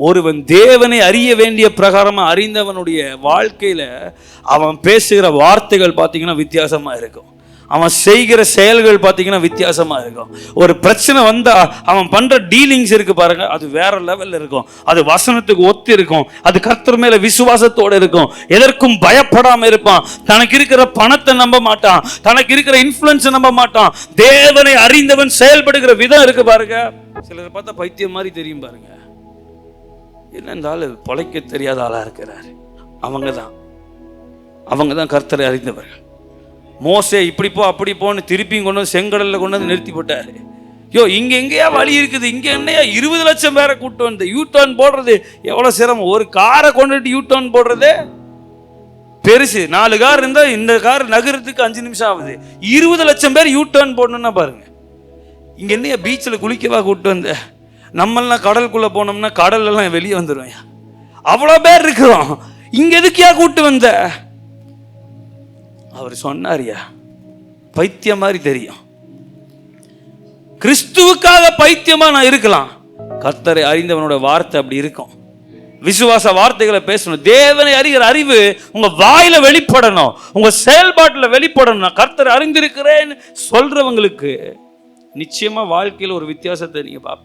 ஒருவன் தேவனை அறிய வேண்டிய பிரகாரமா அறிந்தவனுடைய வாழ்க்கையில அவன் பேசுகிற வார்த்தைகள் பார்த்தீங்கன்னா வித்தியாசமா இருக்கும். அவன் செய்கிற செயல்கள் பார்த்தீங்கன்னா வித்தியாசமா இருக்கும். ஒரு பிரச்சனை வந்தா அவன் பண்ற டீலிங்ஸ் இருக்கு பாருங்க, அது வேற லெவல்ல இருக்கும். அது வசனத்துக்கு ஒத்து இருக்கும். அது கர்த்தர் மேல விசுவாசத்தோடு இருக்கும். எதற்கும் பயப்படாம இருப்பான். தனக்கு இருக்கிற பணத்தை நம்ப மாட்டான். தனக்கு இருக்கிற இன்ஃப்ளூயன்ஸை நம்ப மாட்டான். தேவனை அறிந்தவன் செயல்படுகிற விதம் இருக்கு பாருங்க. சிலர் பார்த்தா பைத்தியம் மாதிரி தெரியும் பாருங்க. என்ன இந்த ஆளு பொழைக்க தெரியாத ஆளா இருக்கிறாரு. அவங்க தான் கர்த்தரை அறிந்தவர்கள். மோசே இப்படி போ அப்படி போன்னு திருப்பியும் கொண்டு வந்து செங்கடல்ல கொண்டு வந்து நிறுத்தி போட்டாரு. இங்க எங்கேயா வழி இருக்குது, இங்க என்னையா 20 லட்சம் பேரை கூட்டு வந்து யூ டர்ன் போடுறது எவ்வளவு சிரமம். ஒரு காரை கொண்டுட்டு யூ டர்ன் போடுறது பெருசு. 4 கார் இருந்தா இந்த கார் நகரத்துக்கு 5 நிமிஷம் ஆகுது. 20 லட்சம் பேர் யூ டர்ன் போடணும்னா பாருங்க. இங்க என்னையா பீச்சில் குளிக்கவா கூட்டு வந்த? நம்மளாம் கடலுக்குள்ள போனோம்னா கடல் எல்லாம் வெளியே வந்துடும். அவ்வளோ பேர் இருக்கிறோம், இங்க எதுக்கியா கூட்டு வந்த? அவர் சொன்னாரியா, பைத்தியம் மாதிரி தெரியும். கிறிஸ்துவுக்காக பைத்தியமா நான் இருக்கலாம். கர்த்தரை அறிந்தவனோட வார்த்தை அப்படி இருக்கும். விசுவாச வார்த்தைகளை பேசணும். தேவனை அறிகிற அறிவு உங்க வாயில வெளிப்படணும், உங்க செயல்பாட்டில் வெளிப்படணும். நான் கர்த்தரை அறிந்திருக்கிறேன் சொல்றவங்களுக்கு நிச்சயமா வாழ்க்கையில் ஒரு வித்தியாசத்தை நீங்க பார்ப்பீங்க.